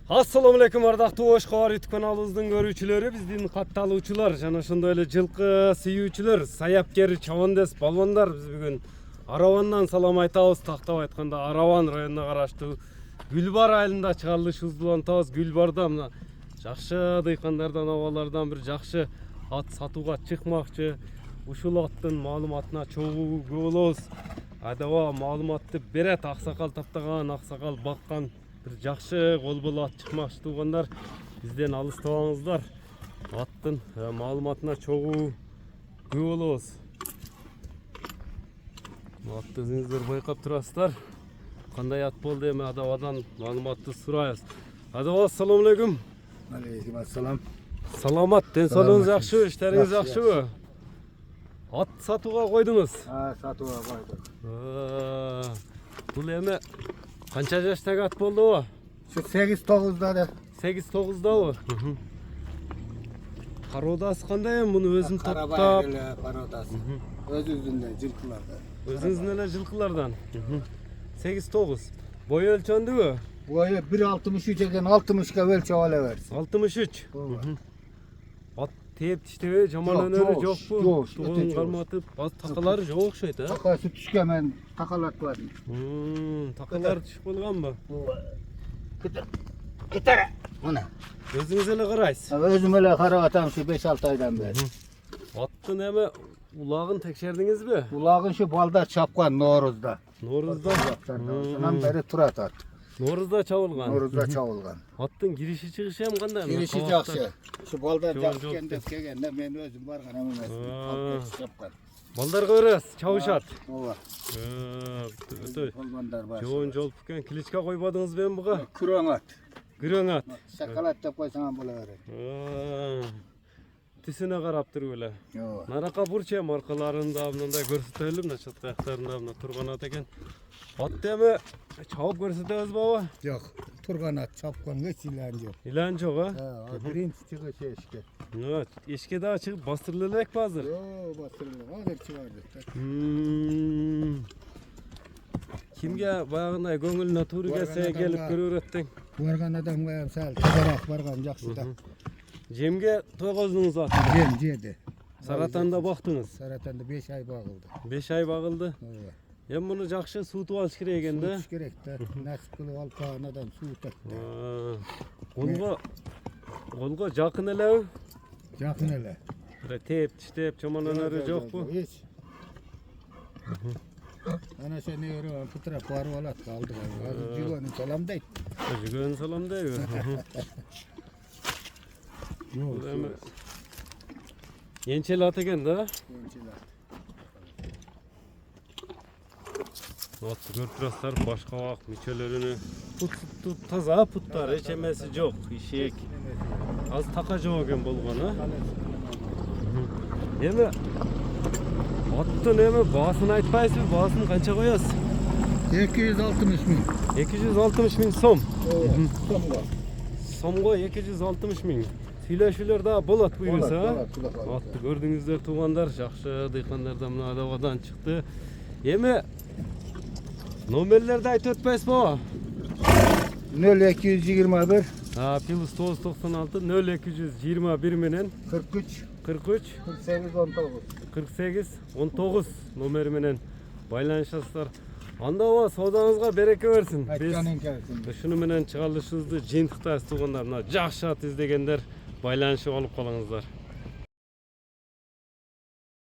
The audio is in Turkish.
Assalamu alaikum ardактуу Oşqovar YouTube kanalыбыздын көрүүчүлөрү, биздин катталуучулар жана ошондой эле жылкы сүйүүчүлөр, саяпкер, чабандес, балбандар биз бүгүн Аравандан салам айтабыз. Тактап айтканда Араван районуна караштуу Гүлбар айылында чыгарылышыбызды улантабыз. Гүлбарда мына жакшы дыйкандардан, абалардан бир жакшы ат сатууга чыкмакчы. Ушул аттын маалыматына чогуу көп болобуз. Адаба маалыматты берет, аксакал таптаган, аксакал баккан bir жақсы қол болат чыкмакчы туугандар, бизден алыстабаңыздар. Аттын маалыматына чогуу көп болобуз. Атты өзүңүздөр байкап турасыздар. Кандай ат болду эми Адабадан маалыматты сурайбыз. Адаба, ассаламу алейкум. Алейкум ассалам. Саламат, ден соолугуңуз жакшыбы, иштериңиз жакшыбы? Ат сатууга койдуңуз? Сатууга койдук. Бул эми Qancha yaştagi at bo'ldi o? Şu 8-9'da da. 8-9'da o. Qarodasi qanday ham buni o'zim toptab? Qarodasi. Öz-özünden жылкыларда. O'zingizdan ele жылкылардан. 8-9. Boy ölçöndü. Boyu 1.63 ekan 60 ga ölçep alaversin. 63. At tep tiştebi jaman öneri yok bu. Yok. Tuğun qarmatıp az taqalari yok o'xshaydi, ha? Taqası tushgan men taqalatmadim. Taqalar tushib qolganmi? Ketar. Mana. O'zingiz ele qaraysiz. Özüm ele qarab atam şu 5-6 aydan beri. Attın emi ulağın tekşerdingizmi? Ulağın şu balda çapqan Noruzda. Noruzda. Şundan beri turat at. Noruzda çavulgan. Noruzda çavulgan. Attın girişi çıkışı hem qanday? Girişi жақсы. Şu balda жақken dep kelgende men özüm bargan emas. Çapqan. Baldarga beresiz, çavuşat. Ova. Balbandar var. Joğun jol puken kiliçka koybadыңыз ben buga? Küröň at. Güröň at. Şakalat dep koysaň bolaverer. Tisine qarap tur böyle. Naraka burçe markalarında mындай көрсөтөлүм, мына чатка аяктарында мына турган ат экен. Атты эми чабып көрсөтөбүз баба? Жок, турган ат чапкан эч илан жок. Илан жок, а? Биринчи чыгыш эшке. Evet, eşke daha çıkıp bastırılacak mı hazır? Yoo, bastırıldı. Hazır çıkardı. Kimge bayağınday göngülüne turu gelse gelip görür ettin? Bargan adam koyam sal. Tabarak bargan jakşı da. Cemge toygozdunuz at. Cem jedi. Saratan'da baktınız. Saratan'da 5 ay bağıldı. 5 ay bağıldı. Evet. Hem bunu jakşı suutup alış kerek ekan da. Suut kerek de. Nasip kılıp alıp kalan adam suut etdi. Golga jakın ele. Jakın ele. Böyle tep tiştep çoman öneri yok bu. Hiç. Ana sen ne yorun putra parvalat kaldı. Jigönün salam deyt. Jigön salam deyt. Yok. Yençeli at eken da. Yençeli at. Atı görüp turasızlar başka vak miçelerini tut taza putlar hiç emesi yok işek az takacı eken bolgana emi attın emi basını aytpaysiz mi basını kança koyasız 260 bin 260 bin som somgo somgo 260 bin Söyleşiler daha bolat buyursa attı gördüğünüzler tuğanlar jakşı dıykanlardan mına Adabadan çıktı emi Nomerlerde ayt ötpes bu. 0221 Plus 996 0221 menen 43 48 19 nomeri menen baylanışasızlar. Anda o sodаңызга береке берсин. Biz şunu menen çıkarılışınızды жыйынтыктайбыз тугандар. Мына жакшы ат издегендер байланышып алып калыңыздар.